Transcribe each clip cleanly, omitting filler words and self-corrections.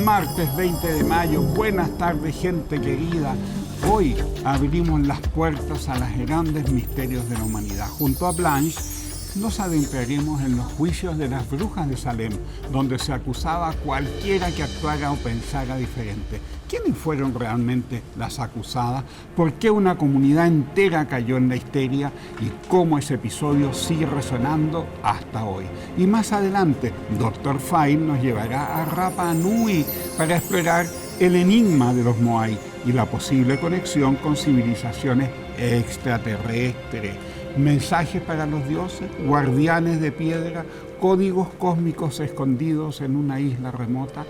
Martes 20 de mayo, buenas tardes gente querida. Hoy abrimos las puertas a los grandes misterios de la humanidad. Junto a Blanche nos adentraremos en los juicios de las brujas de Salem, donde se acusaba a cualquiera que actuara o pensara diferente. ¿Quiénes fueron realmente las acusadas? ¿Por qué una comunidad entera cayó en la histeria? ¿Y cómo ese episodio sigue resonando hasta hoy? Y más adelante, Dr. Fine nos llevará a Rapa Nui para explorar el enigma de los Moai y la posible conexión con civilizaciones extraterrestres. Mensajes para los dioses, guardianes de piedra, códigos cósmicos escondidos en una isla remota.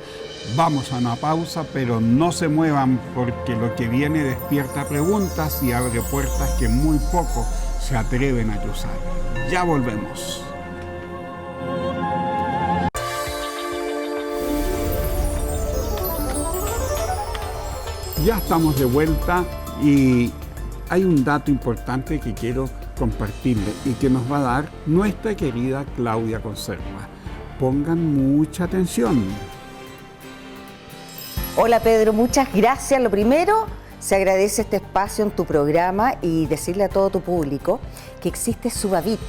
Vamos a una pausa, pero no se muevan porque lo que viene despierta preguntas y abre puertas que muy pocos se atreven a cruzar. Ya volvemos. Ya estamos de vuelta y hay un dato importante que quiero compartirle y que nos va a dar nuestra querida Claudia Conserva. Pongan mucha atención. Hola Pedro, muchas gracias. Lo primero, se agradece este espacio en tu programa y decirle a todo tu público que existe Subavit.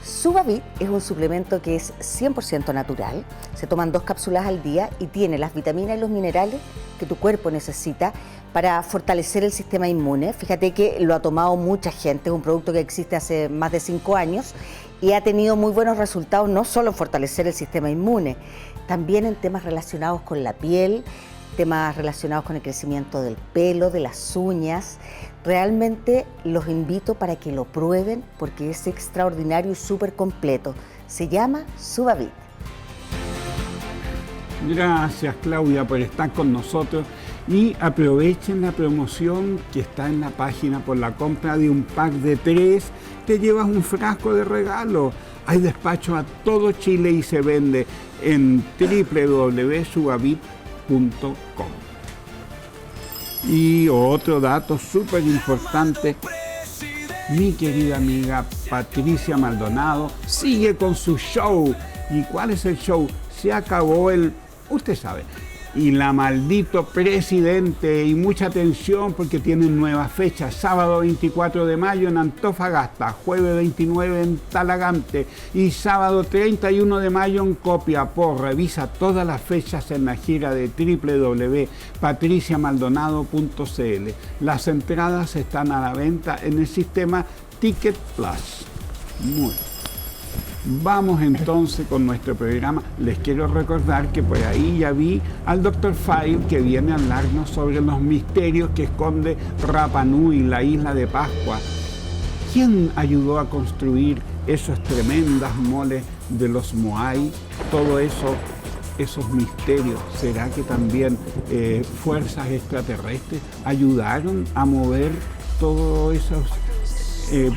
Subavit es un suplemento que es 100% natural, se toman 2 cápsulas al día y tiene las vitaminas y los minerales que tu cuerpo necesita para fortalecer el sistema inmune. Fíjate que lo ha tomado mucha gente, es un producto que existe hace más de 5 años y ha tenido muy buenos resultados, no solo en fortalecer el sistema inmune, también en temas relacionados con la piel, temas relacionados con el crecimiento del pelo, de las uñas. Realmente los invito para que lo prueben porque es extraordinario y súper completo. Se llama Subavit. Gracias Claudia por estar con nosotros y aprovechen la promoción que está en la página. Por la compra de un pack de 3 te llevas un frasco de regalo. Hay despacho a todo Chile y se vende en www.subavit.com. Y otro dato súper importante, mi querida amiga Patricia Maldonado sigue con su show. ¿Y cuál es el show? Se acabó usted sabe, y la maldito presidente, y mucha atención porque tienen nuevas fechas: sábado 24 de mayo en Antofagasta, jueves 29 en Talagante y sábado 31 de mayo en Copiapó. Revisa todas las fechas en la gira de www.patriciamaldonado.cl. Las entradas están a la venta en el sistema Ticket Plus. Muy bien. Vamos entonces con nuestro programa. Les quiero recordar que por ahí ya vi al Dr. File que viene a hablarnos sobre los misterios que esconde Rapa Nui, la isla de Pascua. ¿Quién ayudó a construir esas tremendas moles de los Moai? Todo eso, esos misterios. ¿Será que también fuerzas extraterrestres ayudaron a mover todos esos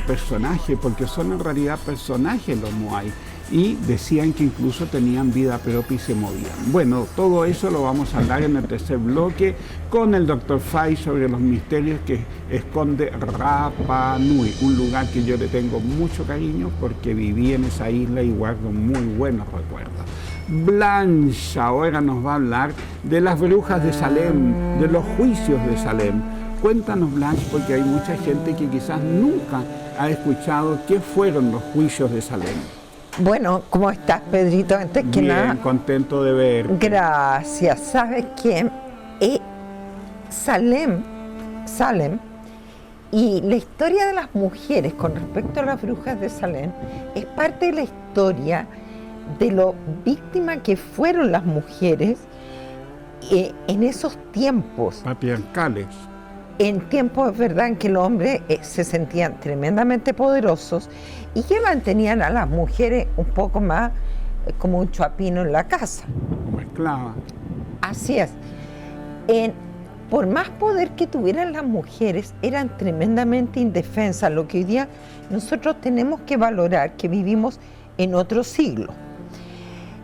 personajes? Porque son en realidad personajes los Moai, y decían que incluso tenían vida propia y se movían. Bueno, todo eso lo vamos a hablar en el tercer bloque con el Dr. Fay sobre los misterios que esconde Rapa Nui, un lugar que yo le tengo mucho cariño porque viví en esa isla y guardo muy buenos recuerdos. Blanche ahora nos va a hablar de las brujas de Salem, de los juicios de Salem. Cuéntanos, Blanche, porque hay mucha gente que quizás nunca ha escuchado qué fueron los juicios de Salem. Bueno, ¿cómo estás, Pedrito? Antes que Bien, nada, contento de verte. gracias. ¿Sabes qué? Salem y la historia de las mujeres con respecto a las brujas de Salem es parte de la historia de lo víctimas que fueron las mujeres en esos tiempos. Patriarcales. En tiempos, verdad, en que los hombres se sentían tremendamente poderosos y que mantenían a las mujeres un poco más como un chuapino en la casa. Como esclavas. Así es. Por más poder que tuvieran las mujeres, eran tremendamente indefensas, lo que hoy día nosotros tenemos que valorar, que vivimos en otro siglo.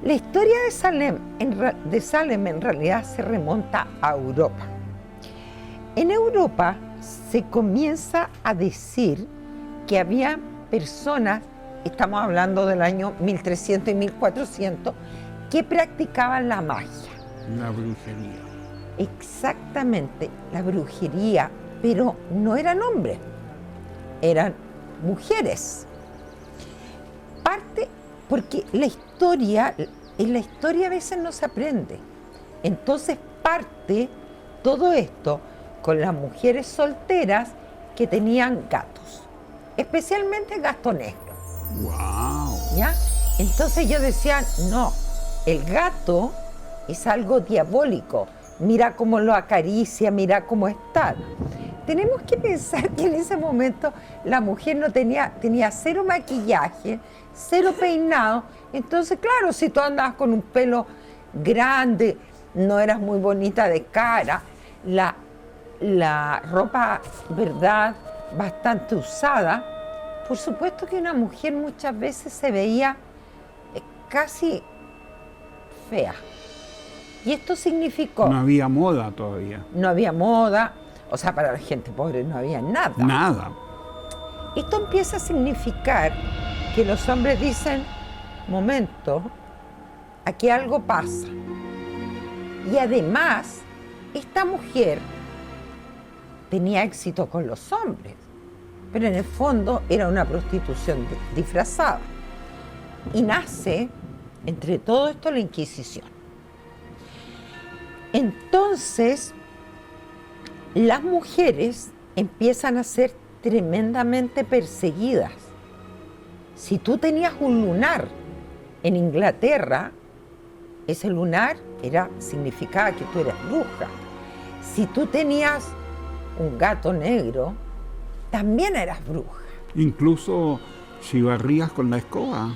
La historia de Salem en realidad se remonta a Europa. En Europa se comienza a decir que había personas, estamos hablando del año 1300 y 1400, que practicaban la magia. La brujería. Exactamente, la brujería, pero no eran hombres, eran mujeres. Parte, porque en la historia a veces no se aprende. Entonces parte todo esto con las mujeres solteras que tenían gatos, especialmente gato negro. ¡Wow! ¿Ya? Entonces yo decía, no, el gato es algo diabólico. Mira cómo lo acaricia, mira cómo está. Tenemos que pensar que en ese momento la mujer no tenía cero maquillaje, cero peinado. Entonces, claro, si tú andabas con un pelo grande, no eras muy bonita de cara, la ropa, ¿verdad?, bastante usada, por supuesto que una mujer muchas veces se veía casi fea. Y esto significó... No había moda todavía. No había moda, o sea, para la gente pobre no había nada. Nada. Esto empieza a significar que los hombres dicen, momento, aquí algo pasa. Y además, esta mujer tenía éxito con los hombres, pero en el fondo era una prostitución disfrazada. Y nace, entre todo esto, la Inquisición. Entonces, las mujeres empiezan a ser tremendamente perseguidas. Si tú tenías un lunar en Inglaterra, ese lunar significaba que tú eras bruja. Si tú tenías un gato negro, también eras bruja. Incluso si barrías con la escoba.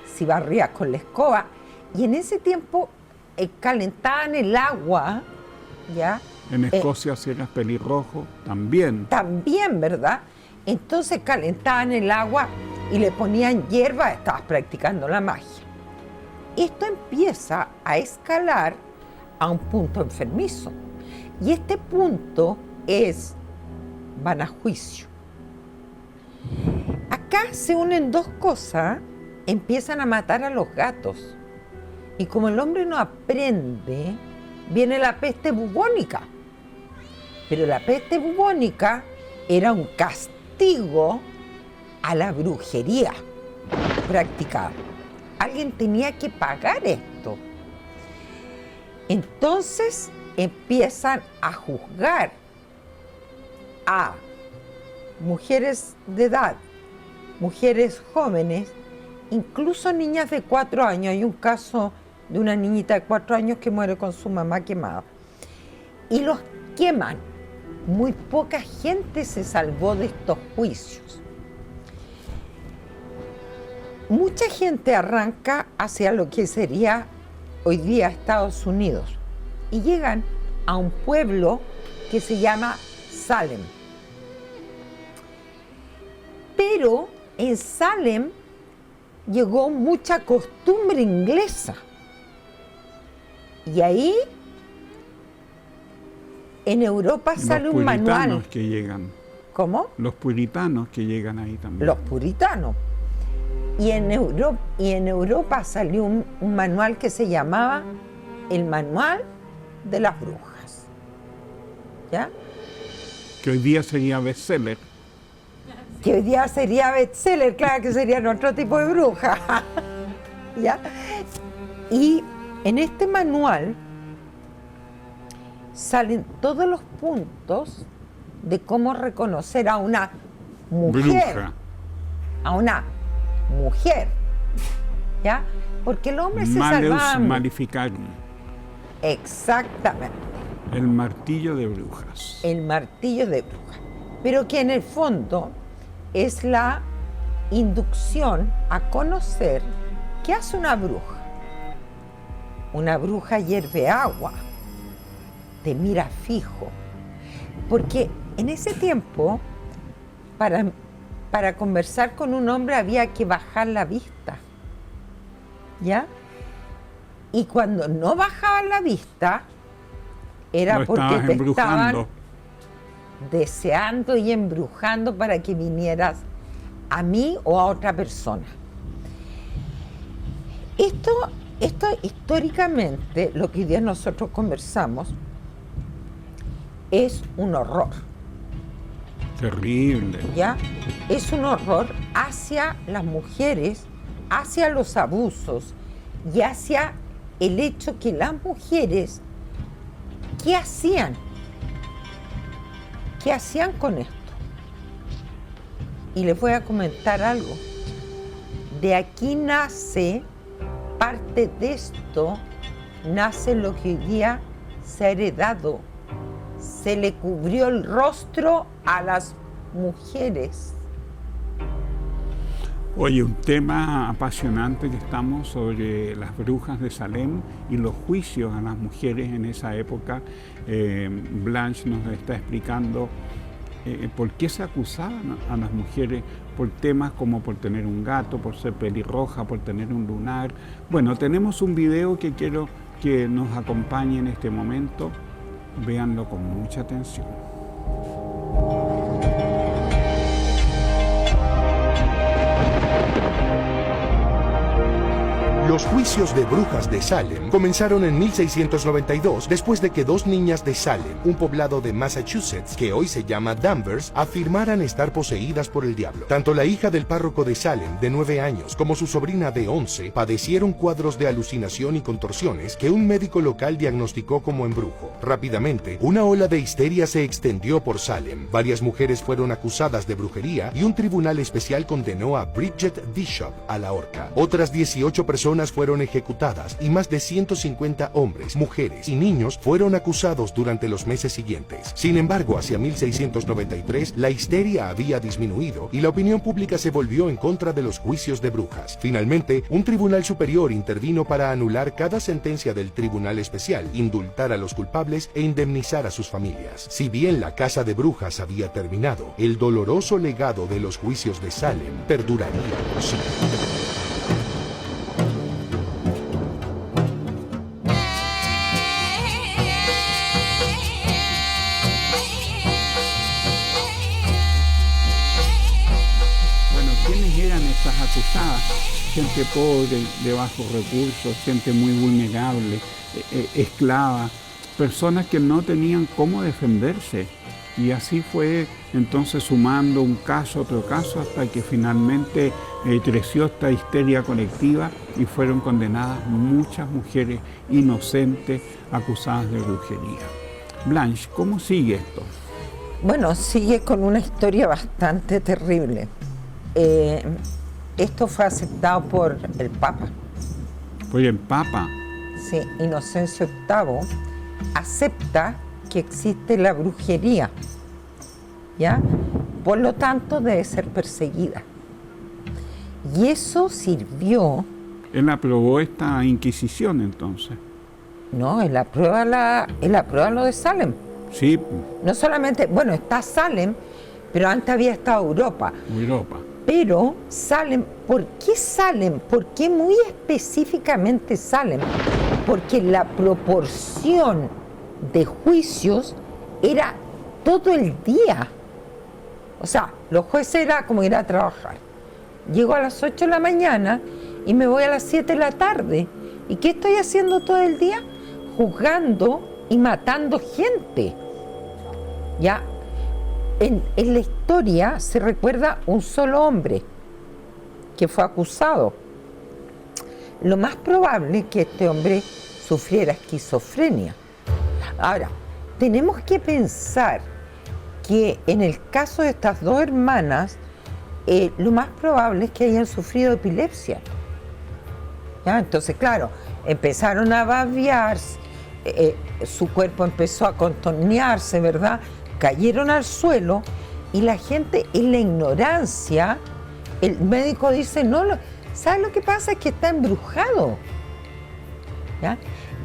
Si barrías con la escoba. Y en ese tiempo calentaban el agua, ¿ya? En Escocia, si eras pelirrojo, también. También, ¿verdad? Entonces calentaban el agua y le ponían hierba, estabas practicando la magia. Esto empieza a escalar a un punto enfermizo. Y este punto van a juicio. Acá se unen dos cosas, empiezan a matar a los gatos. Y como el hombre no aprende, viene la peste bubónica. Pero la peste bubónica era un castigo a la brujería practicada. Alguien tenía que pagar esto. Entonces empiezan a juzgar a mujeres de edad, mujeres jóvenes, incluso niñas de 4 años. Hay un caso de una niñita de 4 años que muere con su mamá quemada. Y los queman. Muy poca gente se salvó de estos juicios. Mucha gente arranca hacia lo que sería hoy día Estados Unidos y llegan a un pueblo que se llama Salem. Pero en Salem llegó mucha costumbre inglesa. Y ahí en Europa sale un manual. Los puritanos que llegan. ¿Cómo? Los puritanos que llegan ahí también. Los puritanos. Y en Europa salió un manual que se llamaba el Manual de las Brujas. ¿Ya? Que hoy día sería bestseller. Que hoy día sería bestseller, claro que serían otro tipo de bruja. ¿Ya? Y en este manual salen todos los puntos de cómo reconocer a una mujer. Bruja. A una mujer. ¿Ya? Porque el hombre se salvaba. Malleus Maleficarum. Exactamente. El martillo de brujas. El martillo de brujas. Pero que en el fondo es la inducción a conocer qué hace una bruja. Una bruja hierve agua, te mira fijo. Porque en ese tiempo, para conversar con un hombre había que bajar la vista. ¿Ya? Y cuando no bajaban la vista, era Lo porque estabas te embrujando. estaban deseando y embrujando para que vinieras a mí o a otra persona. Esto esto históricamente, lo que hoy día nosotros conversamos, es un horror. Terrible. ¿Ya? Es un horror hacia las mujeres, hacia los abusos y hacia el hecho que las mujeres, ¿qué hacían? ¿Qué hacían con esto? Y les voy a comentar algo. De aquí nace, parte de esto, nace lo que hoy día se ha heredado. Se le cubrió el rostro a las mujeres. Oye, un tema apasionante que estamos sobre las brujas de Salem y los juicios a las mujeres en esa época. Blanche nos está explicando por qué se acusaban a las mujeres por temas como por tener un gato, por ser pelirroja, por tener un lunar. Bueno, tenemos un video que quiero que nos acompañe en este momento. Véanlo con mucha atención. Los juicios de brujas de Salem comenzaron en 1692, después de que dos niñas de Salem, un poblado de Massachusetts que hoy se llama Danvers, afirmaran estar poseídas por el diablo. Tanto la hija del párroco de Salem, de 9 años, como su sobrina de 11, padecieron cuadros de alucinación y contorsiones que un médico local diagnosticó como embrujo. Rápidamente, una ola de histeria se extendió por Salem. Varias mujeres fueron acusadas de brujería y un tribunal especial condenó a Bridget Bishop a la horca. Otras 18 personas fueron ejecutadas y más de 150 hombres, mujeres y niños fueron acusados durante los meses siguientes. Sin embargo, hacia 1693, la histeria había disminuido y la opinión pública se volvió en contra de los juicios de brujas. Finalmente, un tribunal superior intervino para anular cada sentencia del tribunal especial, indultar a los culpables e indemnizar a sus familias. Si bien la caza de brujas había terminado, el doloroso legado de los juicios de Salem perduraría por siempre. Acusadas, gente pobre, de bajos recursos, gente muy vulnerable, esclava, personas que no tenían cómo defenderse. Y así fue entonces sumando un caso, otro caso, hasta que finalmente creció esta histeria colectiva y fueron condenadas muchas mujeres inocentes acusadas de brujería. Blanche, ¿cómo sigue esto? Bueno, sigue con una historia bastante terrible. Esto fue aceptado por el Papa. ¿Por el Papa? Sí, Inocencio VIII acepta que existe la brujería, ¿ya? Por lo tanto, debe ser perseguida. Y eso sirvió... Él aprobó esta Inquisición, entonces. No, él aprueba lo de Salem. Sí. No solamente, bueno, está Salem, pero antes había estado Europa. Europa. Pero Salem, ¿por qué Salem? ¿Por qué muy específicamente Salem? Porque la proporción de juicios era todo el día. O sea, los jueces era como ir a trabajar. Llego a las 8 de la mañana y me voy a las 7 de la tarde. ¿Y qué estoy haciendo todo el día? Juzgando y matando gente. ¿Ya? En la historia se recuerda un solo hombre que fue acusado. Lo más probable es que este hombre sufriera esquizofrenia. Ahora, tenemos que pensar que en el caso de estas dos hermanas, lo más probable es que hayan sufrido epilepsia. ¿Ya? Entonces, claro, empezaron a babear, su cuerpo empezó a contornearse, ¿verdad? Cayeron al suelo y la gente en la ignorancia, el médico dice, no, ¿sabes lo que pasa? Es que está embrujado. ¿Ya?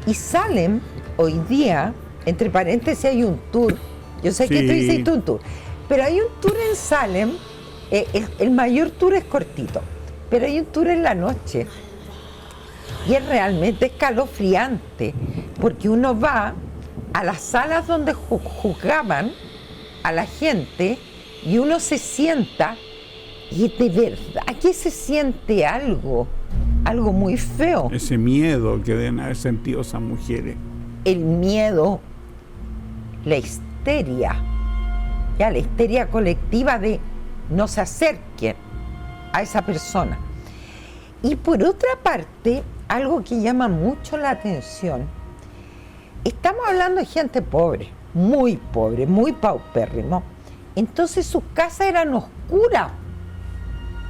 Y Salem, hoy día, entre paréntesis hay un tour, yo sé que tú hiciste un tour, pero hay un tour en Salem, el mayor tour es cortito, pero hay un tour en la noche y es realmente escalofriante, porque uno va a las salas donde juzgaban a la gente y uno se sienta y de verdad que se siente algo algo muy feo. Ese miedo que deben haber sentido esas mujeres. El miedo, la histeria, ya la histeria colectiva de no se acerquen a esa persona. Y por otra parte, algo que llama mucho la atención, estamos hablando de gente pobre, muy paupérrimo. Entonces sus casas eran oscuras.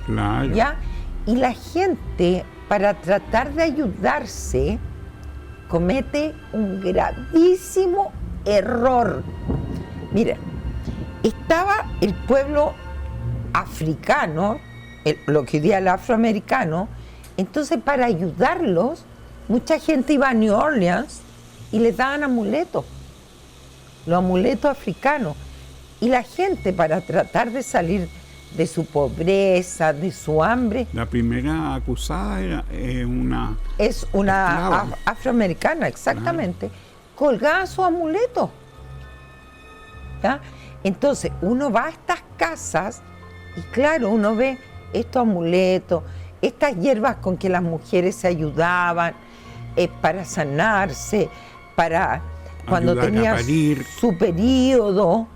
Claro. ¿Ya? Y la gente, para tratar de ayudarse, comete un gravísimo error. Mira, estaba el pueblo africano, lo que hoy día es el afroamericano, entonces para ayudarlos, mucha gente iba a New Orleans y les daban amuletos, los amuletos africanos. Y la gente, para tratar de salir de su pobreza, de su hambre. La primera acusada era una... Es una esclava. afroamericana, exactamente. Colgaba su amuleto. ¿Ya? Entonces, uno va a estas casas y claro, uno ve estos amuletos, estas hierbas con que las mujeres se ayudaban para sanarse, para cuando Ayudar a tenía parir. su periodo,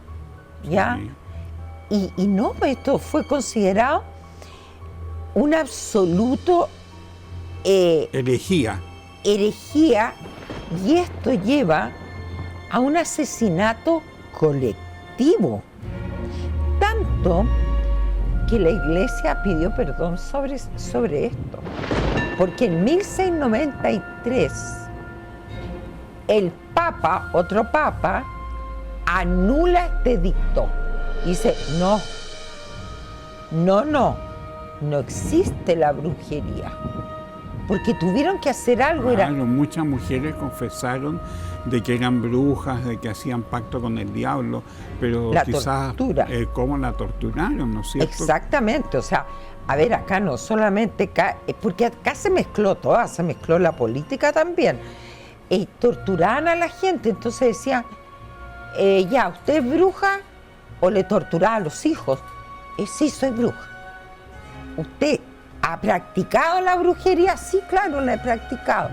¿ya? Sí. Y no, esto fue considerado un absoluto Herejía. herejía, y esto lleva a un asesinato colectivo. Tanto que la iglesia pidió perdón sobre esto. Porque en 1693 el Papa, otro Papa, anula este edicto. Dice, no existe la brujería. Porque tuvieron que hacer algo. Claro, muchas mujeres confesaron de que eran brujas, de que hacían pacto con el diablo, pero La quizás tortura. cómo la torturaron, ¿no es cierto? Exactamente, o sea, a ver, acá no solamente, porque acá se mezcló toda, se mezcló la política también. Torturaban a la gente, entonces decían, ya, ¿usted es bruja? O le torturaba a los hijos. Sí, soy bruja. ¿Usted ha practicado la brujería? Sí, claro, la he practicado.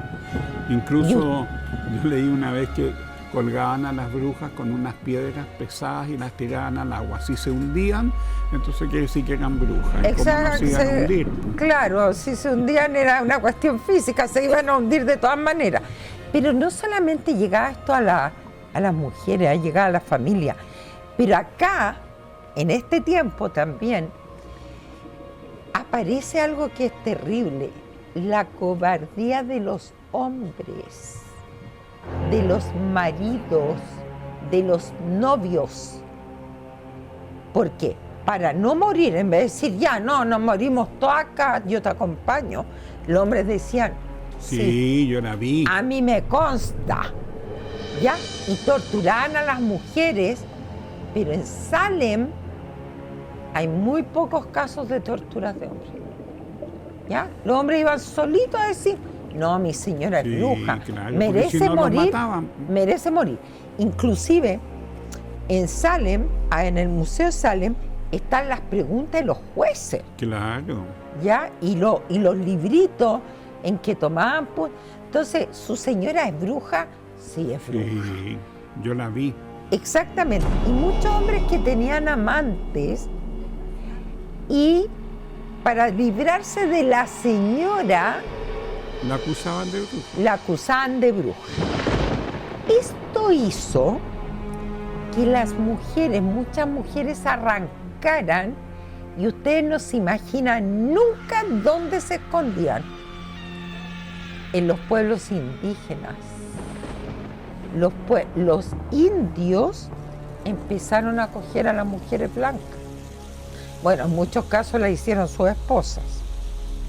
Incluso yo leí una vez que colgaban a las brujas con unas piedras pesadas y las tiraban al agua. Si se hundían, entonces quiere decir que eran brujas. ¿Y cómo no se iban a hundir? Claro, si se hundían era una cuestión física, se iban a hundir de todas maneras. Pero no solamente llegaba esto a las mujeres, llegaba a la familia, pero acá, en este tiempo también, aparece algo que es terrible, la cobardía de los hombres, de los maridos, de los novios. ¿Por qué? Para no morir, en vez de decir, ya, no morimos todos acá, yo te acompaño, los hombres decían, Sí, yo la vi. a mí me consta, ¿ya? Y torturaban a las mujeres, pero en Salem hay muy pocos casos de torturas de hombres, ¿ya? Los hombres iban solitos a decir, no, mi señora es Sí, bruja, claro, merece porque si no los morir, mataban. merece morir. Inclusive, en Salem, en el Museo de Salem, están las preguntas de los jueces, Claro. ¿ya? Y los libritos en que tomaban, pues. Entonces, ¿su señora es bruja? Sí, es bruja. Sí, yo la vi. Exactamente. Y muchos hombres que tenían amantes y para librarse de la señora, La acusaban de bruja. la acusaban de bruja. Esto hizo que las mujeres, muchas mujeres arrancaran, y ustedes no se imaginan nunca dónde se escondían. En los pueblos indígenas. Los indios empezaron a acoger a las mujeres blancas. Bueno, en muchos casos la hicieron sus esposas.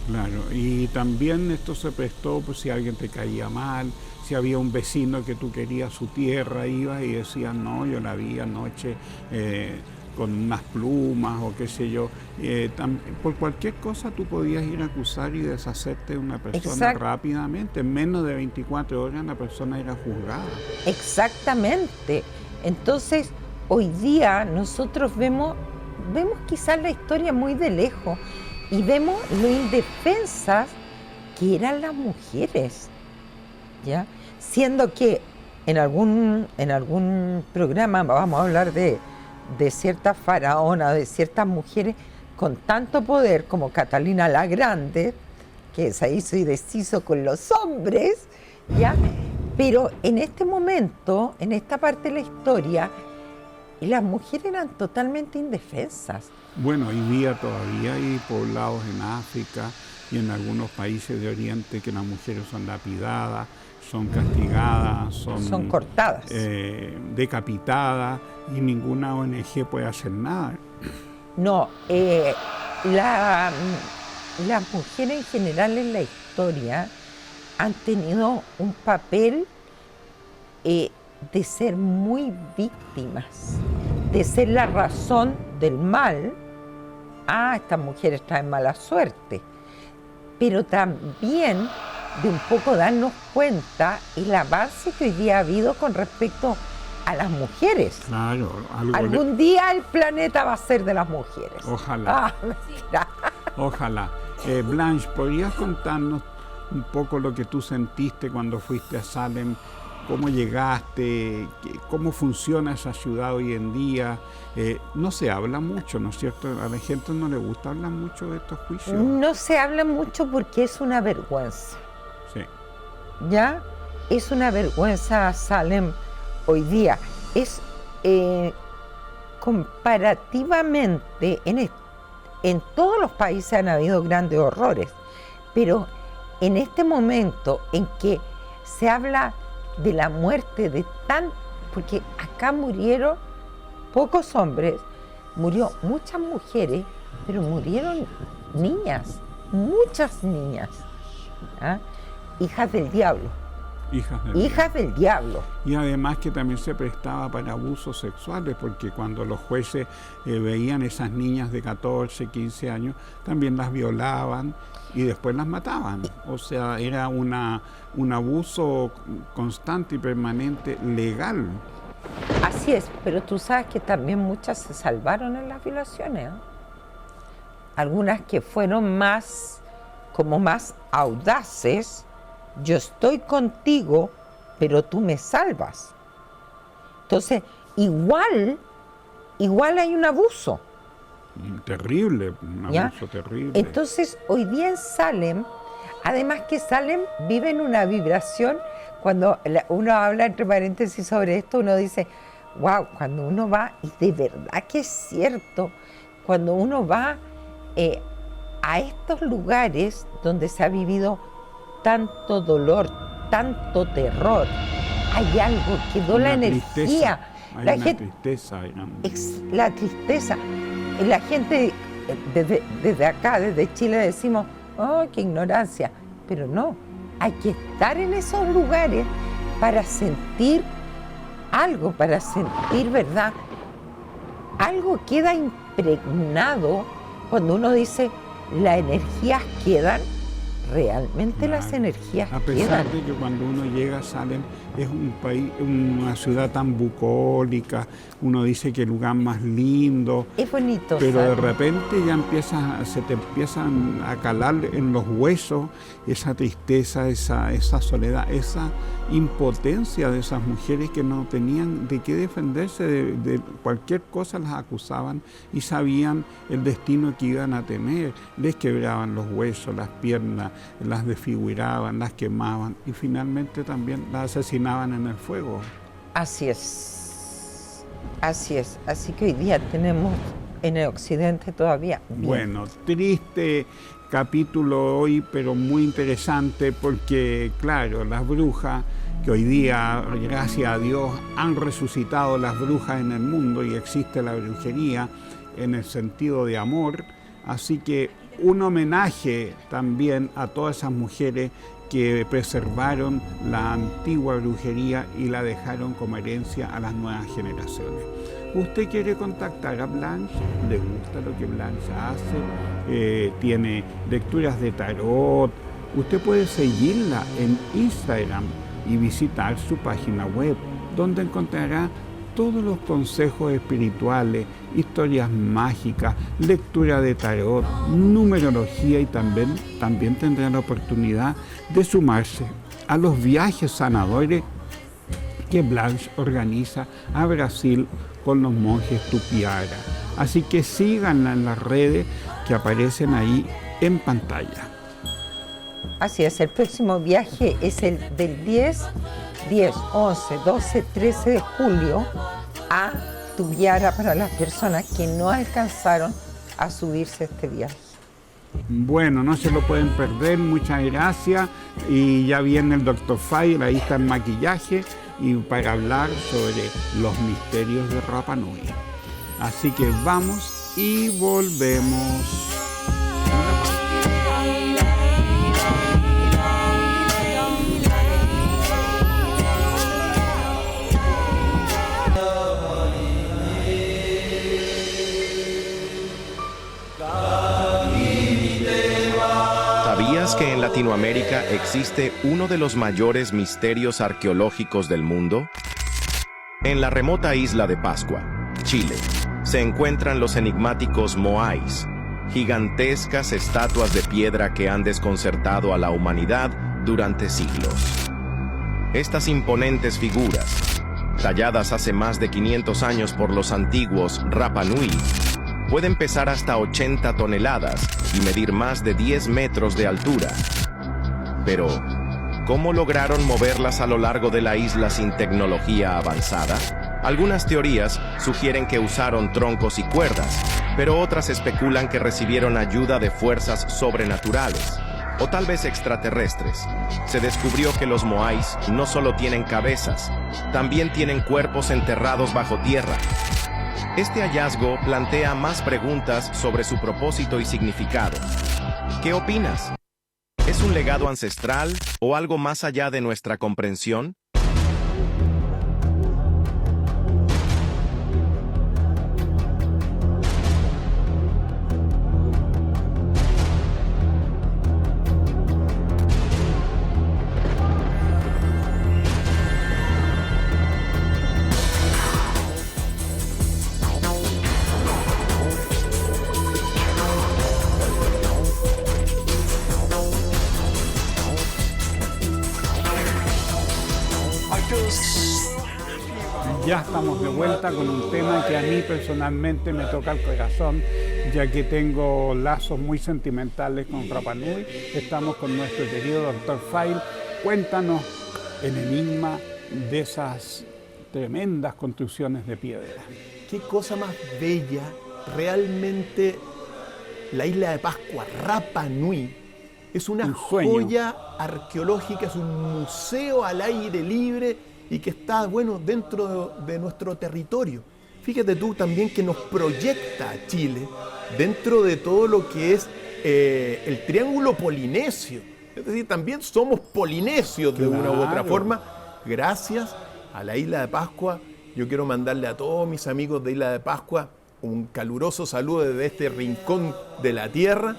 Claro, y también esto se prestó, pues si alguien te caía mal, si había un vecino que tú querías su tierra, ibas y decías, no, yo la vi anoche con unas plumas o qué sé yo. Por cualquier cosa tú podías ir a acusar y deshacerte de una persona Exacto. rápidamente. En menos de 24 horas la persona era juzgada. Exactamente. Entonces, hoy día nosotros vemos quizás la historia muy de lejos y vemos lo indefensas qué eran las mujeres, ¿ya? Siendo que en algún programa vamos a hablar de ciertas faraonas, de ciertas mujeres con tanto poder como Catalina la Grande, que se hizo y deshizo con los hombres, ¿ya? Pero en este momento, en esta parte de la historia, las mujeres eran totalmente indefensas. Bueno, hoy día todavía hay poblados en África y en algunos países de Oriente que las mujeres son lapidadas, son castigadas, son cortadas, decapitadas, y ninguna ONG puede hacer nada. No, las mujeres en general en la historia han tenido un papel de ser muy víctimas, de ser la razón del mal. Estas mujeres traen mala suerte, pero también de un poco darnos cuenta el avance que hoy día ha habido con respecto a las mujeres. Claro, algún día el planeta va a ser de las mujeres. Ojalá. Ojalá. Blanche, ¿podrías contarnos un poco lo que tú sentiste cuando fuiste a Salem? ¿Cómo llegaste? ¿Cómo funciona esa ciudad hoy en día? No se habla mucho, ¿no es cierto? A la gente no le gusta hablar mucho de estos juicios. No se habla mucho porque es una vergüenza. Sí. ¿Ya? Es una vergüenza Salem hoy día. Es comparativamente, en todos los países han habido grandes horrores, pero en este momento en que se habla de la muerte de porque acá murieron pocos hombres, murió muchas mujeres, pero murieron niñas, muchas niñas, ¿ah? Hijas del diablo. Hijas del diablo. Y además que también se prestaba para abusos sexuales, porque cuando los jueces veían esas niñas de 14, 15 años, también las violaban y después las mataban. O sea, era un abuso constante y permanente legal. Así es, pero tú sabes que también muchas se salvaron en las violaciones, ¿eh? Algunas que fueron más audaces. Yo estoy contigo, pero tú me salvas. Entonces, igual hay un abuso. Terrible, un abuso terrible. Entonces, hoy día en Salem, además que Salem vive en una vibración, cuando uno habla entre paréntesis sobre esto, uno dice, wow, cuando uno va, y de verdad que es cierto, cuando uno va a estos lugares donde se ha vivido tanto dolor, tanto terror, hay algo que da la energía. La tristeza. La tristeza. La gente, desde acá, desde Chile, decimos, oh, qué ignorancia. Pero no, hay que estar en esos lugares para sentir algo, para sentir verdad. Algo queda impregnado cuando uno dice, las energías quedan. Realmente las energías quedan. A pesar de que cuando uno llega a Salem es un país, una ciudad tan bucólica, uno dice que el lugar más lindo. Es bonito. Pero Salem. de repente ya se te empiezan a calar en los huesos esa tristeza, esa soledad, esa impotencia de esas mujeres que no tenían de qué defenderse, de cualquier cosa las acusaban y sabían el destino que iban a tener. Les quebraban los huesos, las piernas, las desfiguraban, las quemaban y finalmente también las asesinaban en el fuego. Así es, así es. Así que hoy día tenemos en el occidente todavía. Bueno, triste capítulo hoy, pero muy interesante porque, claro, las brujas, que hoy día, gracias a Dios, han resucitado las brujas en el mundo y existe la brujería en el sentido de amor. Así que un homenaje también a todas esas mujeres que preservaron la antigua brujería y la dejaron como herencia a las nuevas generaciones. ¿Usted quiere contactar a Blanche? ¿Le gusta lo que Blanche hace? Tiene lecturas de tarot. Usted puede seguirla en Instagram y visitar su página web, donde encontrará todos los consejos espirituales, historias mágicas, lectura de tarot, numerología y también tendrán la oportunidad de sumarse a los viajes sanadores que Blanche organiza a Brasil con los monjes Tupiara. Así que síganla en las redes que aparecen ahí en pantalla. Así es, el próximo viaje es el del 10, 11, 12, 13 de julio a Tupiara para las personas que no alcanzaron a subirse a este viaje. Bueno, no se lo pueden perder, muchas gracias. Y ya viene el Dr. Fire, ahí está el maquillaje, y para hablar sobre los misterios de Rapa Nui. Así que vamos y volvemos. ¿Sabías que en Latinoamérica existe uno de los mayores misterios arqueológicos del mundo? En la remota isla de Pascua, Chile, se encuentran los enigmáticos Moais, gigantescas estatuas de piedra que han desconcertado a la humanidad durante siglos. Estas imponentes figuras, talladas hace más de 500 años por los antiguos Rapa Nui, pueden pesar hasta 80 toneladas y medir más de 10 metros de altura. Pero, ¿cómo lograron moverlas a lo largo de la isla sin tecnología avanzada? Algunas teorías sugieren que usaron troncos y cuerdas, pero otras especulan que recibieron ayuda de fuerzas sobrenaturales, o tal vez extraterrestres. Se descubrió que los Moais no solo tienen cabezas, también tienen cuerpos enterrados bajo tierra. Este hallazgo plantea más preguntas sobre su propósito y significado. ¿Qué opinas? ¿Es un legado ancestral o algo más allá de nuestra comprensión? Ya estamos de vuelta con un tema que a mí personalmente me toca el corazón, ya que tengo lazos muy sentimentales con Rapa Nui. Estamos con nuestro querido Dr. File. Cuéntanos el enigma de esas tremendas construcciones de piedra. Qué cosa más bella, realmente la isla de Pascua, Rapa Nui, es una joya arqueológica, es un museo al aire libre y que está, bueno, dentro de nuestro territorio. Fíjate tú también que nos proyecta a Chile dentro de todo lo que es el triángulo polinesio. Es decir, también somos polinesios de una u otra forma. Gracias a la isla de Pascua, yo quiero mandarle a todos mis amigos de Isla de Pascua un caluroso saludo desde este rincón de la tierra.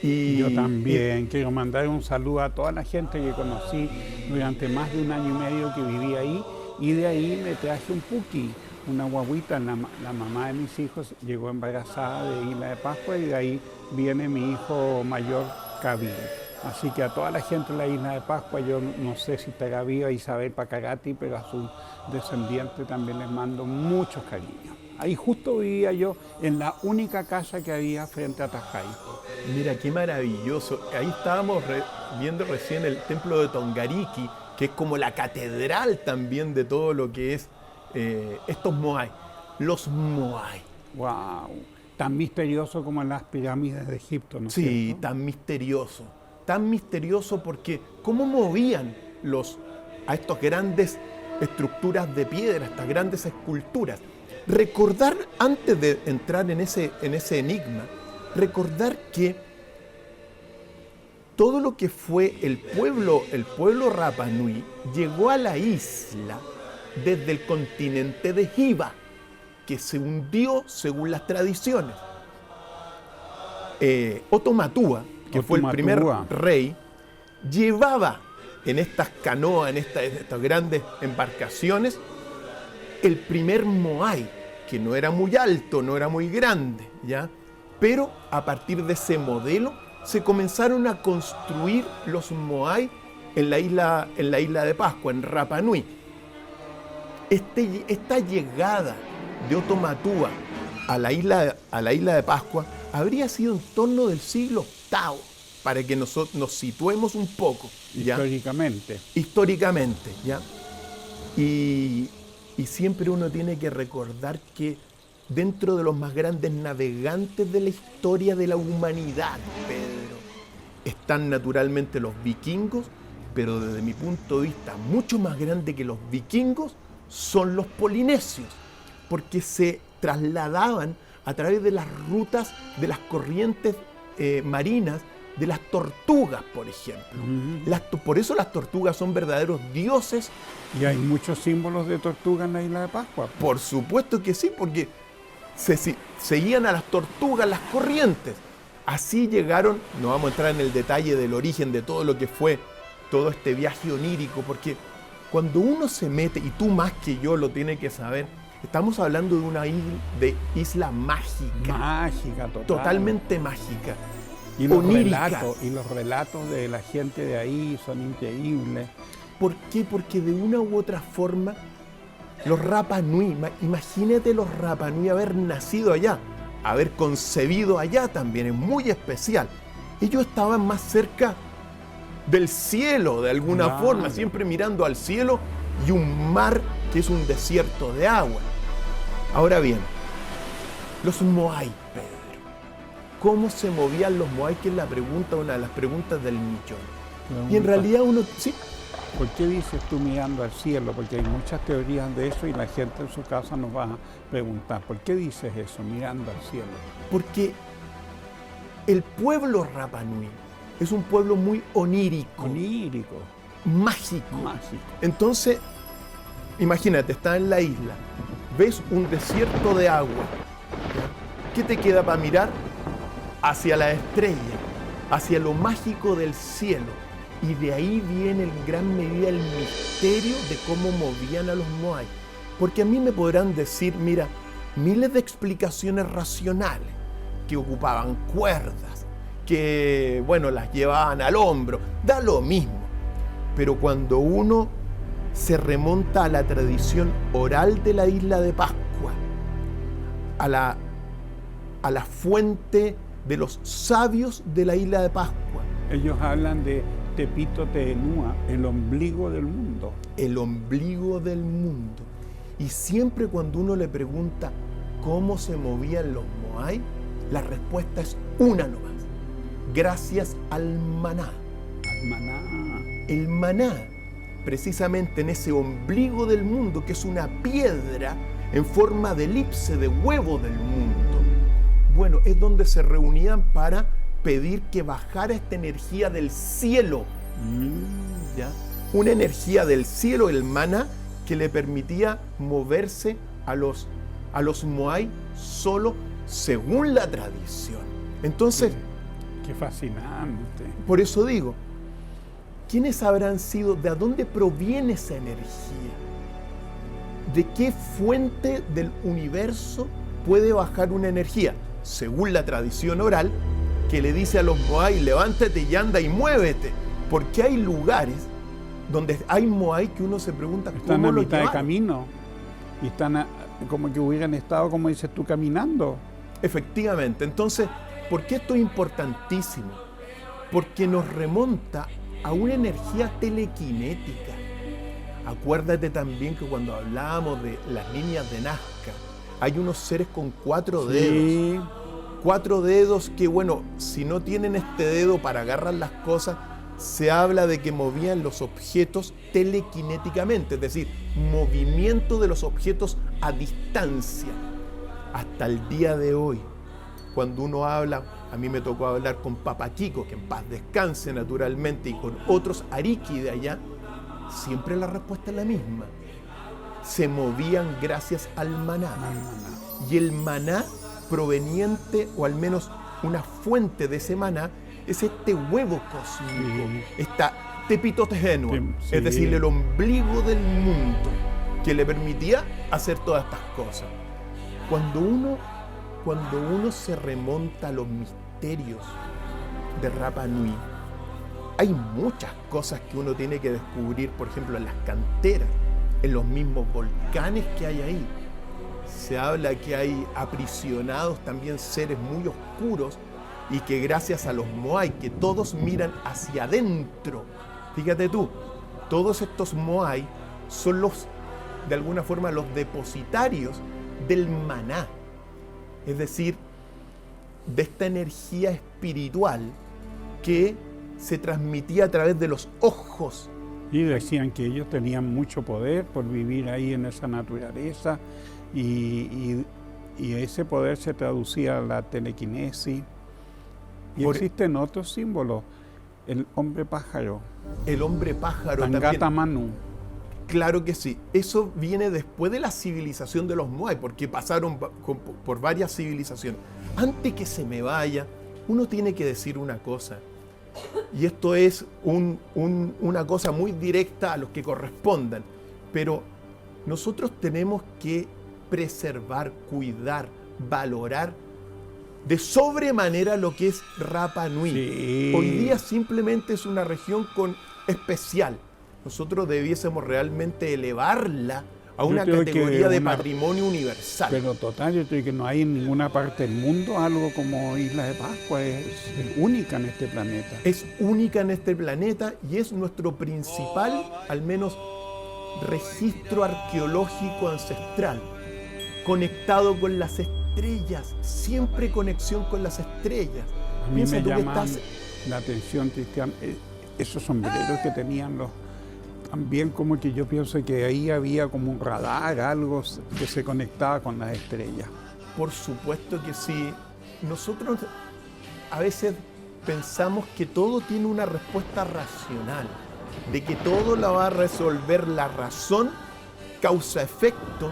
Y yo también quiero mandar un saludo a toda la gente que conocí durante más de un año y medio que viví ahí, y de ahí me traje un puki, una guaguita. La mamá de mis hijos llegó embarazada de Isla de Pascua y de ahí viene mi hijo mayor, Kabir. Así que a toda la gente de la Isla de Pascua, yo no sé si estará viva Isabel Pacarati, pero a sus descendientes también les mando muchos cariños. Ahí justo vivía yo, en la única casa que había frente a Tajay. Mira, qué maravilloso. Ahí estábamos viendo recién el templo de Tongariki, que es como la catedral también de todo lo que es estos Moai. Los Moai. ¡Wow! Tan misterioso como en las pirámides de Egipto, ¿no es cierto? Sí, tan misterioso. Tan misterioso porque cómo movían a estas grandes estructuras de piedra, estas grandes esculturas. Recordar, antes de entrar en ese enigma, recordar que todo lo que fue el pueblo Rapa Nui llegó a la isla desde el continente de Hiva, que se hundió según las tradiciones. Otomatúa, que fue el primer rey, llevaba en estas canoas, en estas grandes embarcaciones, el primer Moai, que no era muy alto, no era muy grande, ¿ya? Pero a partir de ese modelo se comenzaron a construir los Moai en la isla de Pascua, en Rapa Nui. Esta llegada de Otomatúa a la isla de Pascua habría sido en torno del siglo VIII, para que nos situemos un poco, ¿ya? Históricamente, ¿ya? Y siempre uno tiene que recordar que dentro de los más grandes navegantes de la historia de la humanidad, Pedro, están naturalmente los vikingos, pero desde mi punto de vista mucho más grande que los vikingos son los polinesios, porque se trasladaban a través de las rutas de las corrientes marinas de las tortugas, por ejemplo. Por eso las tortugas son verdaderos dioses. Y hay muchos símbolos de tortuga en la isla de Pascua. Por supuesto que sí, porque seguían a las tortugas las corrientes. Así llegaron, no vamos a entrar en el detalle del origen de todo lo que fue todo este viaje onírico, porque cuando uno se mete, y tú más que yo lo tienes que saber, estamos hablando de una isla mágica. Mágica, total. Totalmente mágica. Y los relatos de la gente de ahí son increíbles. ¿Por qué? Porque de una u otra forma, los Rapa Nui, imagínate los Rapa Nui haber nacido allá, haber concebido allá también, es muy especial. Ellos estaban más cerca del cielo, de alguna forma, siempre mirando al cielo y un mar que es un desierto de agua. Ahora bien, los Moai, Pedro. ¿Cómo se movían los Moai? Que es la pregunta, una de las preguntas del millón. Y en realidad uno... ¿sí? ¿Por qué dices tú mirando al cielo? Porque hay muchas teorías de eso y la gente en su casa nos va a preguntar, ¿por qué dices eso, mirando al cielo? Porque el pueblo Rapa Nui es un pueblo muy onírico. Mágico. Entonces, imagínate, estás en la isla, ves un desierto de agua. ¿Ya? ¿Qué te queda para mirar? Hacia la estrella, hacia lo mágico del cielo. Y de ahí viene en gran medida el misterio de cómo movían a los Moai. Porque a mí me podrán decir, mira, miles de explicaciones racionales, que ocupaban cuerdas, que, bueno, las llevaban al hombro, da lo mismo. Pero cuando uno se remonta a la tradición oral de la isla de Pascua, a la fuente de los sabios de la isla de Pascua. Ellos hablan de Tepito Teenúa, el ombligo del mundo. El ombligo del mundo. Y siempre cuando uno le pregunta cómo se movían los Moai, la respuesta es una nomás. Gracias al maná. El maná, precisamente en ese ombligo del mundo, que es una piedra en forma de elipse, de huevo del mundo. Bueno, es donde se reunían para pedir que bajara esta energía del cielo. ¿Ya? Una energía del cielo, el maná, que le permitía moverse a los Moai solo según la tradición. Entonces... Qué fascinante. Por eso digo, ¿quiénes habrán sido? ¿De dónde proviene esa energía? ¿De qué fuente del universo puede bajar una energía? Según la tradición oral, que le dice a los Moai, levántate y anda y muévete. Porque hay lugares donde hay Moai que uno se pregunta están cómo lo llevaron. Están a mitad de camino y están como que hubieran estado, como dices tú, caminando. Efectivamente. Entonces, ¿por qué esto es importantísimo? Porque nos remonta a una energía telequinética. Acuérdate también que cuando hablábamos de las líneas de Nazca, hay unos seres con 4 dedos. 4 dedos que, bueno, si no tienen este dedo para agarrar las cosas, se habla de que movían los objetos telequinéticamente, es decir, movimiento de los objetos a distancia. Hasta el día de hoy, cuando uno habla, a mí me tocó hablar con Papa Kiko, que en paz descanse naturalmente, y con otros Ariki de allá, siempre la respuesta es la misma. Se movían gracias al maná. Y el maná proveniente, o al menos una fuente de ese maná, es este huevo cósmico, esta Tepito Teenúa, es decir, el ombligo del mundo. que le permitía hacer todas estas cosas. Cuando uno se remonta a los misterios de Rapa Nui, hay muchas cosas que uno tiene que descubrir, por ejemplo, en las canteras, en los mismos volcanes que hay ahí. Se habla que hay aprisionados también seres muy oscuros y que gracias a los Moai, que todos miran hacia adentro, fíjate tú, todos estos Moai son de alguna forma los depositarios del maná, es decir, de esta energía espiritual que se transmitía a través de los ojos. Y decían que ellos tenían mucho poder por vivir ahí en esa naturaleza y ese poder se traducía a la telequinesis. Y existen otros símbolos, el hombre pájaro. El hombre pájaro Tangata también. Manu. Claro que sí. Eso viene después de la civilización de los Moai, porque pasaron por varias civilizaciones. Antes que se me vaya, uno tiene que decir una cosa. Y esto es una cosa muy directa a los que correspondan. Pero nosotros tenemos que preservar, cuidar, valorar de sobremanera lo que es Rapa Nui. Sí. Hoy día simplemente es una región especial. Nosotros debiésemos realmente elevarla a una categoría de patrimonio universal. Pero total, yo creo que no hay en ninguna parte del mundo algo como Isla de Pascua, es única en este planeta. Es única en este planeta y es nuestro principal, al menos, registro arqueológico ancestral, conectado con las estrellas, siempre conexión con las estrellas. A mí me llama la atención, Cristian, esos sombreros que tenían también como que yo pienso que ahí había como un radar, algo que se conectaba con las estrellas. Por supuesto que sí. Nosotros a veces pensamos que todo tiene una respuesta racional, de que todo la va a resolver la razón, causa-efecto,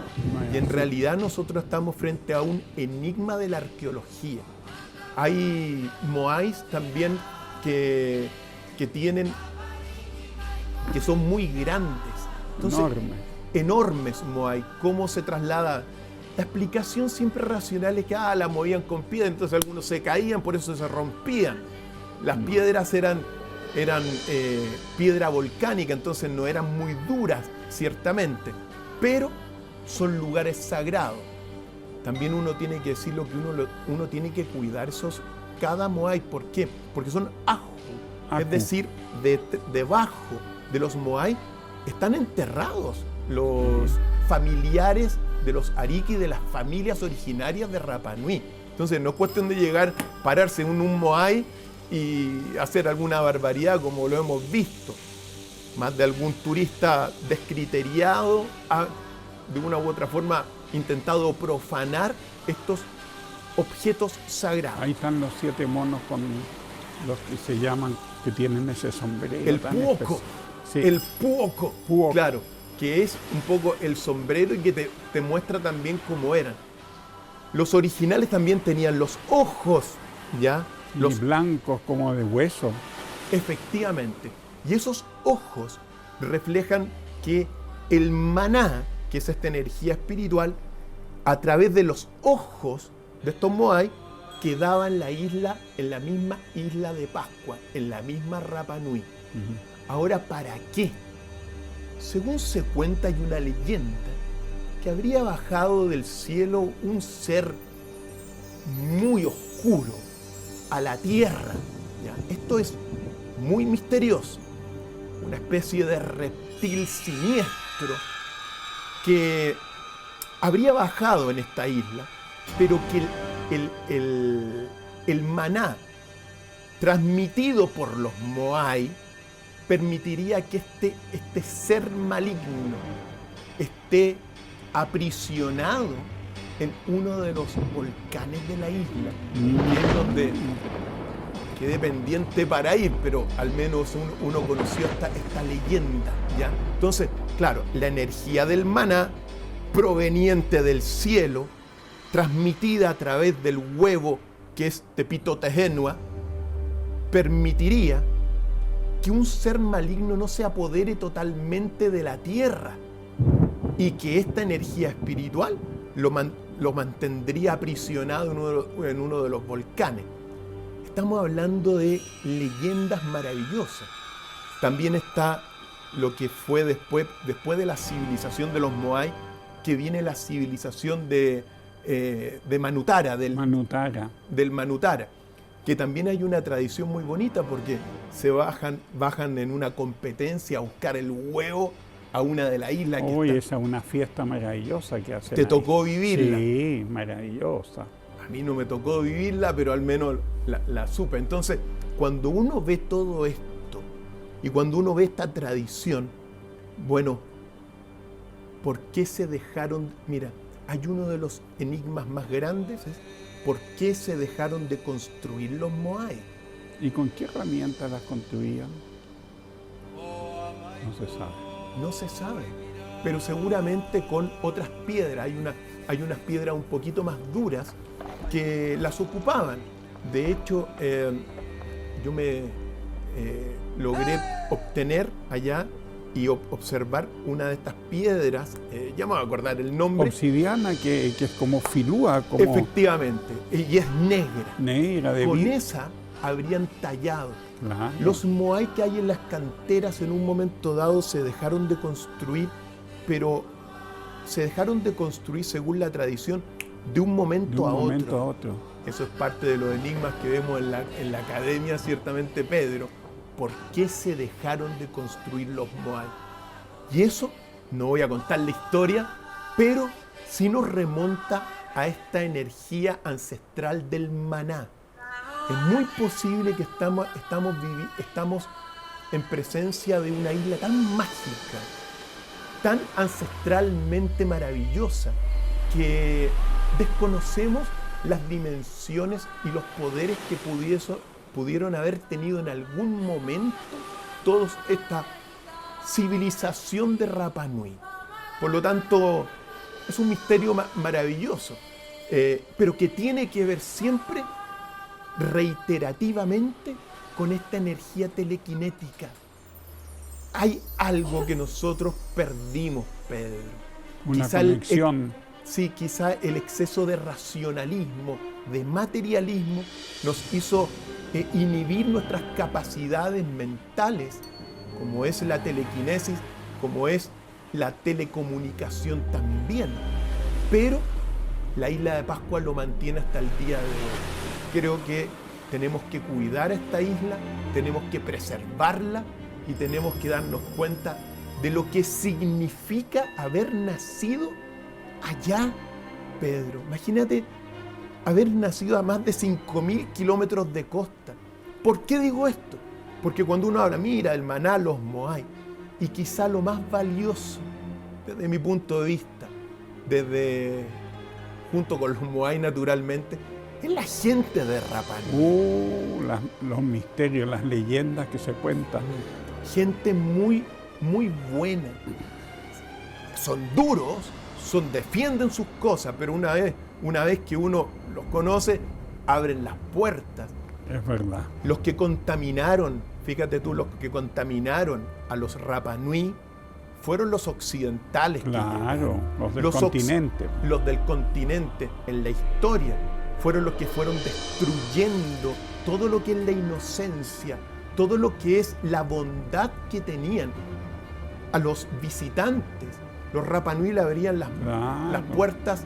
y en realidad nosotros estamos frente a un enigma de la arqueología. Hay moais también que son muy grandes. Entonces, enormes moai. ¿Cómo se traslada? La explicación siempre racional es que la movían con piedra, entonces algunos se caían, por eso se rompían. Las piedras eran piedra volcánica, entonces no eran muy duras, ciertamente, pero son lugares sagrados. También uno tiene que decir lo que uno tiene que cuidar cada moai. ¿Por qué? Porque son ajo. Es decir, debajo de los moai están enterrados los familiares de los ariki, de las familias originarias de Rapa Nui. Entonces no es cuestión de llegar, pararse en un moai y hacer alguna barbaridad como lo hemos visto. Más de algún turista descriteriado ha, de una u otra forma, intentado profanar estos objetos sagrados. Ahí están los 7 monos con los que se llaman, que tienen ese sombrero. El puoco. Sí. El puoco, claro, que es un poco el sombrero y que te muestra también cómo eran. Los originales también tenían los ojos, ¿ya? Los blancos como de hueso. Efectivamente. Y esos ojos reflejan que el maná, que es esta energía espiritual, a través de los ojos de estos moai, quedaba en la isla, en la misma isla de Pascua, en la misma Rapa Nui. Ahora, ¿para qué? Según se cuenta, hay una leyenda que habría bajado del cielo un ser muy oscuro a la tierra. ¿Ya? Esto es muy misterioso. Una especie de reptil siniestro que habría bajado en esta isla, pero que el maná transmitido por los moai permitiría que este ser maligno esté aprisionado en uno de los volcanes de la isla, que es donde quedé pendiente para ir, pero al menos uno conoció esta leyenda, ¿ya? Entonces, claro, la energía del maná proveniente del cielo, transmitida a través del huevo que es Tepito Tehenua, permitiría que un ser maligno no se apodere totalmente de la tierra. y que esta energía espiritual lo mantendría aprisionado en uno de los volcanes. Estamos hablando de leyendas maravillosas. También está lo que fue después de la civilización de los Moai, que viene la civilización de Manutara, del Manutara, que también hay una tradición muy bonita porque se bajan en una competencia a buscar el huevo a una de las islas. Esa es una fiesta maravillosa que hacen. ¿Te tocó vivirla? Sí, maravillosa. A mí no me tocó vivirla, pero al menos la supe. Entonces, cuando uno ve todo esto y cuando uno ve esta tradición, bueno, ¿por qué se dejaron? Mira, hay uno de los enigmas más grandes, es ¿por qué se dejaron de construir los Moai? ¿Y con qué herramientas las construían? No se sabe. No se sabe, pero seguramente con otras piedras. Hay unas piedras un poquito más duras que las ocupaban. De hecho, yo me logré obtener allá y observar una de estas piedras, ya me voy a acordar el nombre. Obsidiana, que es como filúa. Efectivamente, y es negra. Negra, de Con esa habrían tallado. Claro. Los Moai que hay en las canteras en un momento dado se dejaron de construir, pero se dejaron de construir según la tradición de un momento a otro. Eso es parte de los enigmas que vemos en la academia, ciertamente, Pedro. ¿Por qué se dejaron de construir los Moai? Y eso, no voy a contar la historia, pero sí nos remonta a esta energía ancestral del maná. Es muy posible que estamos en presencia de una isla tan mágica, tan ancestralmente maravillosa, que desconocemos las dimensiones y los poderes que pudieron haber tenido en algún momento toda esta civilización de Rapa Nui. Por lo tanto, es un misterio maravilloso, pero que tiene que ver siempre reiterativamente con esta energía telequinética. Hay algo que nosotros perdimos, Pedro. Una conexión. Sí, quizá el exceso de racionalismo, de materialismo, nos hizo inhibir nuestras capacidades mentales, como es la telequinesis, como es la telecomunicación también. Pero la isla de Pascua lo mantiene hasta el día de hoy. Creo que tenemos que cuidar a esta isla, tenemos que preservarla y tenemos que darnos cuenta de lo que significa haber nacido allá, Pedro. Imagínate haber nacido a más de 5.000 kilómetros de costa. ¿Por qué digo esto? Porque cuando uno habla, mira, el maná, los Moai, y quizá lo más valioso, desde mi punto de vista, junto con los Moai naturalmente, es la gente de Rapa Nui. Los misterios, las leyendas que se cuentan. Gente muy, muy buena. Son duros, defienden sus cosas, pero una vez que uno los conoce, abren las puertas. Es verdad. Los que contaminaron, fíjate tú, los que contaminaron a los Rapa Nui fueron los occidentales. Claro, los del continente. Los del continente, en la historia, fueron los que fueron destruyendo todo lo que es la inocencia, todo lo que es la bondad que tenían. A los visitantes, los Rapa Nui le abrían las puertas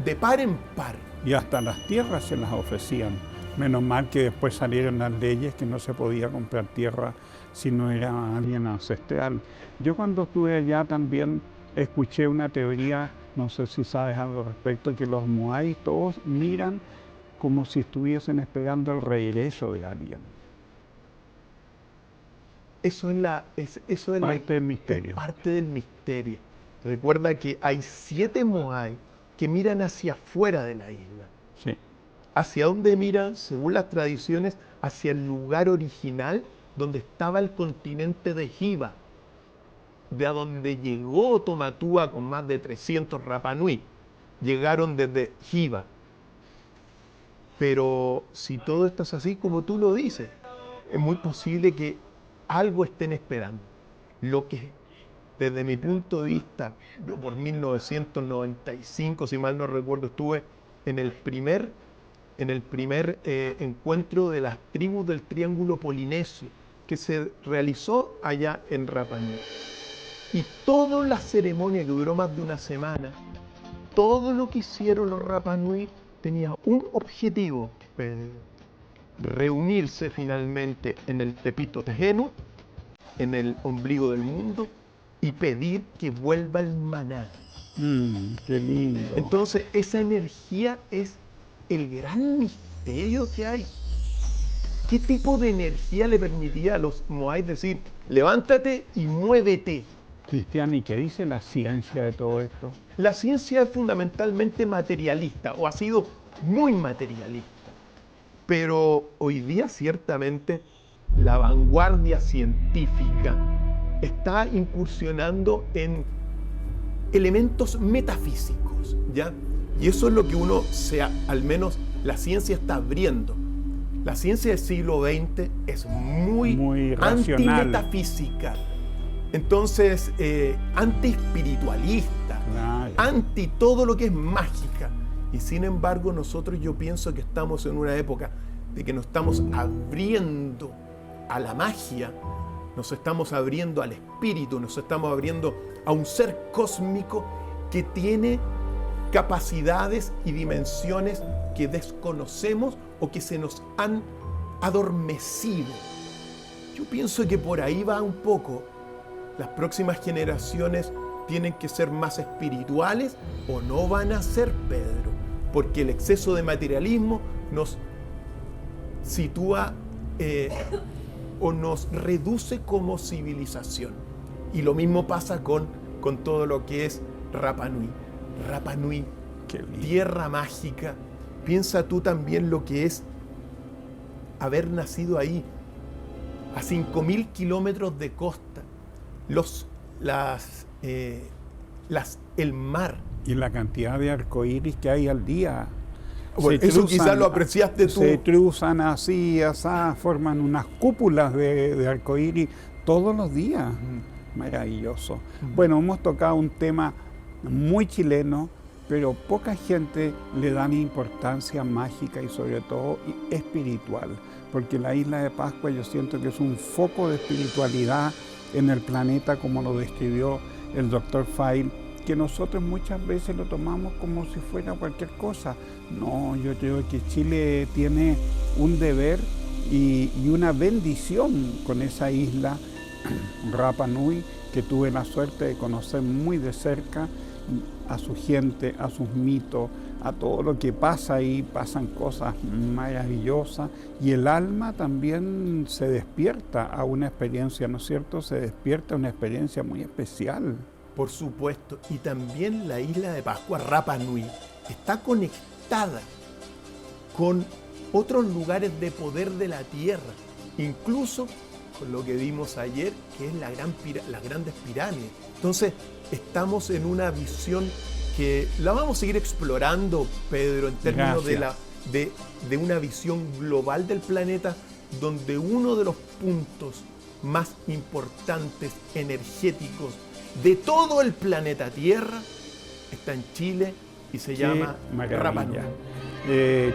de par en par. Y hasta las tierras se las ofrecían. Menos mal que después salieron las leyes que no se podía comprar tierra si no era alguien ancestral. Yo cuando estuve allá también escuché una teoría, no sé si sabes algo al respecto, que los Moai todos miran como si estuviesen esperando el regreso de alguien. Eso es parte del misterio. Es parte del misterio. Recuerda que hay 7 Moai que miran hacia afuera de la isla. Sí. ¿Hacia dónde miran? Según las tradiciones, hacia el lugar original donde estaba el continente de Hiva, de a donde llegó Tomatúa con más de 300 Rapa Nui. Llegaron desde Hiva. Pero si todo esto es así como tú lo dices, es muy posible que algo estén esperando. Lo que desde mi punto de vista, yo por 1995, si mal no recuerdo, estuve en el primer encuentro de las tribus del Triángulo Polinesio, que se realizó allá en Rapa Nui. Y toda la ceremonia, que duró más de una semana, todo lo que hicieron los Rapa Nui tenía un objetivo: reunirse finalmente en el Tepito Tejenu, en el ombligo del mundo, y pedir que vuelva el maná. Qué lindo. Entonces, esa energía es el gran misterio que hay. ¿Qué tipo de energía le permitía a los moáis decir, levántate y muévete? Cristian, ¿y qué dice la ciencia de todo esto? La ciencia es fundamentalmente materialista, o ha sido muy materialista. Pero hoy día, ciertamente, la vanguardia científica está incursionando en elementos metafísicos, ¿ya? Y eso es lo que al menos la ciencia está abriendo. La ciencia del siglo XX es muy racional, antimetafísica. Entonces, anti-espiritualista, claro, anti todo lo que es mágica. Y sin embargo, nosotros, yo pienso que estamos en una época de que nos estamos abriendo a la magia, nos estamos abriendo al espíritu, nos estamos abriendo a un ser cósmico que tiene capacidades y dimensiones que desconocemos o que se nos han adormecido. Yo pienso que por ahí va un poco. Las próximas generaciones tienen que ser más espirituales o no van a ser, Pedro, porque el exceso de materialismo nos sitúa o nos reduce como civilización. Y lo mismo pasa con todo lo que es Rapa Nui. Rapa Nui, tierra mágica. Piensa tú también lo que es haber nacido ahí, a 5.000 kilómetros de costa, el mar. Y la cantidad de arcoíris que hay al día. Bueno, eso quizás lo apreciaste tú. Se cruzan así, forman unas cúpulas de arcoíris todos los días. Maravilloso. Bueno, hemos tocado un tema muy chileno, pero poca gente le da importancia mágica y sobre todo espiritual, porque la isla de Pascua yo siento que es un foco de espiritualidad en el planeta, como lo describió el Dr. File, que nosotros muchas veces lo tomamos como si fuera cualquier cosa. No, yo creo que Chile tiene un deber y una bendición con esa isla, Rapa Nui, que tuve la suerte de conocer muy de cerca, a su gente, a sus mitos, a todo lo que pasa ahí. Pasan cosas maravillosas y el alma también se despierta a una experiencia, ¿no es cierto? Se despierta a una experiencia muy especial. Por supuesto, y también la isla de Pascua, Rapa Nui, está conectada con otros lugares de poder de la Tierra, incluso con lo que vimos ayer, que es las grandes pirámides. Entonces, estamos en una visión que la vamos a seguir explorando, Pedro, en términos de una visión global del planeta, donde uno de los puntos más importantes energéticos de todo el planeta Tierra está en Chile y se llama Rapa Nui.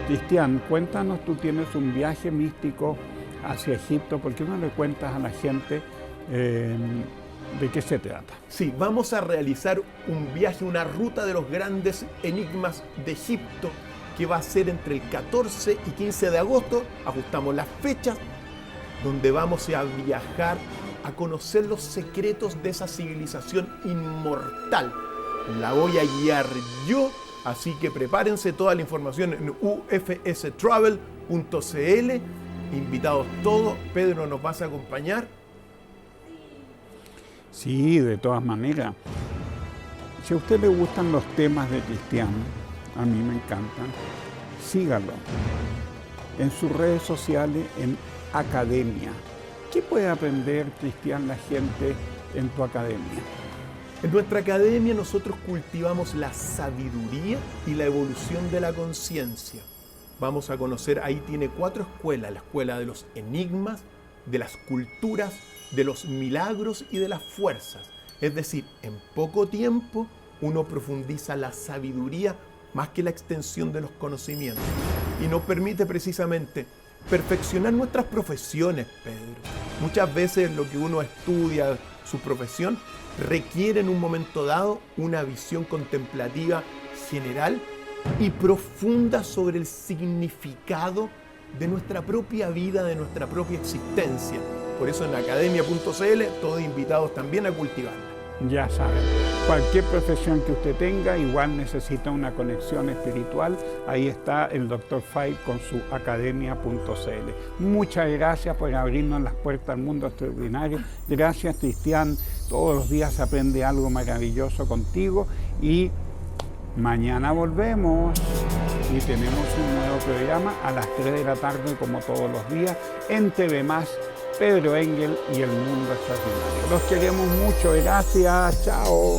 Cristian, cuéntanos, tú tienes un viaje místico hacia Egipto. ¿Por qué no le cuentas a la gente de qué se trata? Sí, vamos a realizar un viaje, una ruta de los grandes enigmas de Egipto, que va a ser entre el 14 y 15 de agosto. Ajustamos las fechas, donde vamos a viajar a conocer los secretos de esa civilización inmortal. La voy a guiar yo, así que prepárense. Toda la información en ufstravel.cl. Invitados todos. Pedro, ¿nos vas a acompañar? Sí, de todas maneras. Si a usted le gustan los temas de Cristian, a mí me encantan, sígalo en sus redes sociales, en Academia. ¿Qué puede aprender, Cristian, la gente en tu academia? En nuestra academia nosotros cultivamos la sabiduría y la evolución de la conciencia. Vamos a conocer, ahí tiene 4 escuelas: la escuela de los enigmas, de las culturas, de los milagros y de las fuerzas. Es decir, en poco tiempo uno profundiza la sabiduría más que la extensión de los conocimientos. Y nos permite precisamente perfeccionar nuestras profesiones, Pedro. Muchas veces lo que uno estudia, su profesión, requiere en un momento dado una visión contemplativa general y profunda sobre el significado de nuestra propia vida, de nuestra propia existencia. Por eso en academia.cl todos invitados también a cultivarla. Ya saben, cualquier profesión que usted tenga igual necesita una conexión espiritual. Ahí está el Dr. Fay con su academia.cl. Muchas gracias por abrirnos las puertas al mundo extraordinario. Gracias, Cristian. Todos los días se aprende algo maravilloso contigo y mañana volvemos y tenemos un nuevo programa a las 3 de la tarde como todos los días en TV+. Pedro Engel y el mundo extraordinario. Los queremos mucho, gracias, chao.